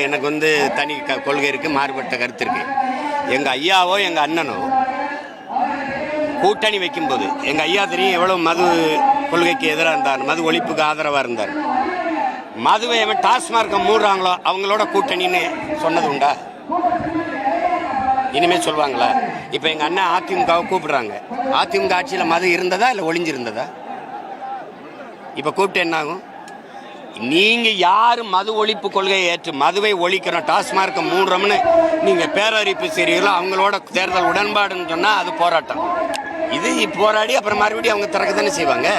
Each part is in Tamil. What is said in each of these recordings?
எனக்கு தனி கொள்கை இருக்குது, மாறுபட்ட கருத்து இருக்குது. எங்கள் ஐயாவோ எங்கள் அண்ணனோ கூட்டணி வைக்கும்போது எங்கள் ஐயா தெரியும் எவ்வளோ மது கொள்கைக்கு எதிராக இருந்தார், மது ஒழிப்புக்கு ஆதரவாக இருந்தார். மதுவை டாஸ்மார்க்கை மூடுறாங்களோ அவங்களோட கூட்டணின்னு சொன்னது உண்டா? இனிமேல் சொல்லுவாங்களா? இப்போ எங்கள் அண்ணன் அதிமுகவை கூப்பிடுறாங்க. அதிமுக ஆட்சியில் மது இருந்ததா இல்லை ஒளிஞ்சிருந்ததா? இப்போ கூப்பிட்டு என்ன ஆகும்? நீங்கள் யார் மது ஒழிப்பு கொள்கையை ஏற்று மதுவை ஒழிக்கிறோம், டாஸ்மார்க்கை மூடுறோம்னு நீங்கள் பேரறிவிப்பு செய்கிறீங்களோ அவங்களோட தேர்தல் உடன்பாடுன்னு சொன்னால் அது போராட்டம். இது போராடி அப்புறம் மறுபடியும் அவங்க திறக்க தானே செய்வாங்க.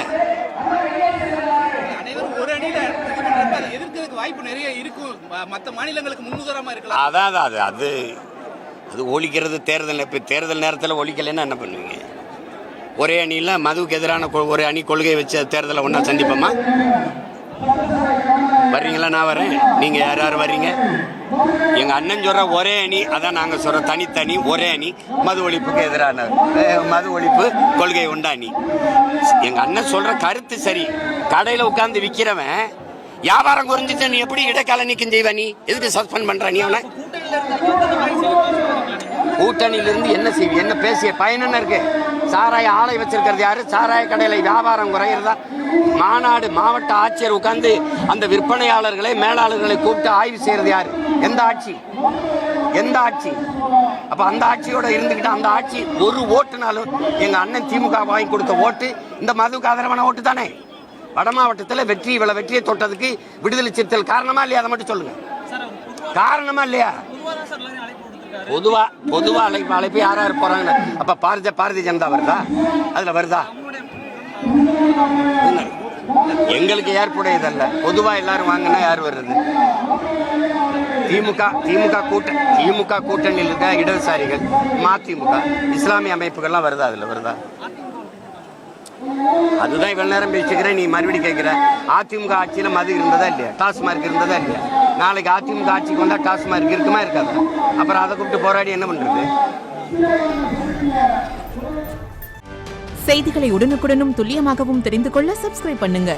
அதான் அது ஒழிக்கிறது தேர்தல். இப்போ தேர்தல் நேரத்தில் ஒழிக்கலைன்னா என்ன பண்ணுவீங்க? ஒரே அணியில் மதுவுக்கு எதிரான ஒரு அணி கொள்கையை வச்சு தேர்தலை ஒன்றா சந்திப்போமா? வர்றீங்களா? நான் வரேன். நீங்கள் யார் யார் வர்றீங்க? எங்கள் அண்ணன் சொல்கிற ஒரே அணி, அதான் நாங்கள் சொல்கிற தனித்தனி ஒரே அணி மது ஒழிப்புக்கு எதிரான மது ஒழிப்பு கொள்கை உண்டா அணி. எங்கள் அண்ணன் சொல்கிற கருத்து சரி. கடையில் உட்காந்து விற்கிறவன் வியாபாரம் குறைஞ்சிட்டு நீ எப்படி இடைக்கால நீக்கம் செய்வ? நீ எதுக்கு சஸ்பெண்ட் பண்ணுற? நீ அவனை கூட்டணியிலிருந்து என்ன செய்வி? என்ன பேசிய பயன் என்ன இருக்கு? சாராய ஆலை வச்சிருக்கிறது யாரு? சாராய கடையில் வியாபாரம் குறையிறதா? மாநாடு மாவட்ட ஆட்சியர் உட்கார்ந்து அந்த விற்பனையாளர்களை மேலாளர்களை கூப்பிட்டு ஆய்வு செய்யறது யாரு? எந்த ஆட்சி? எந்த ஆட்சி? அப்ப அந்த ஆட்சியோட இருந்துகிட்டு அந்த ஆட்சி ஒரு ஓட்டுனாலும் எங்க அண்ணன் திமுக வாங்கி கொடுத்த ஓட்டு இந்த மதுவுக்கு ஆதரவான ஓட்டு தானே. வட மாவட்டத்தில் வெற்றியை தொட்டதுக்கு விடுதலை சிறுத்தைகள் காரணமா இல்லையா? அதை மட்டும் சொல்லுங்க. காரணமா இல்லையா? பொதுவா அழைப்பு யார் யார் போறாங்க? அப்ப பாரதிய ஜனதா வருதா? அதுல வருதா? எங்களுக்கு ஏற்புடையதல்ல. பொதுவா எல்லாரும் வாங்கினா யார் வர்றது? திமுக கூட்டணியில் இருக்க இடதுசாரிகள், மதிமுக, இஸ்லாமிய அமைப்புகள்லாம் வருதா? அதுல வருதா? அதுதான் இவ்வளவு நேரம் பேசிக்கிறேன். நீ மறுபடியும் கேட்கிற அதிமுக ஆட்சியில் மது இருந்ததா இல்லையா? டாஸ்மார்க் இருந்ததா இல்லையா? நாளைக்கு அதிமுக ஆட்சிக்கு வந்தால் டாஸ்மார்க் இருக்குமா இருக்காது? அப்புறம் அதை கூப்பிட்டு போராடி என்ன பண்றது? செய்திகளை உடனுக்குடனும் துல்லியமாகவும் தெரிந்து கொள்ள சப்ஸ்கிரைப் பண்ணுங்க.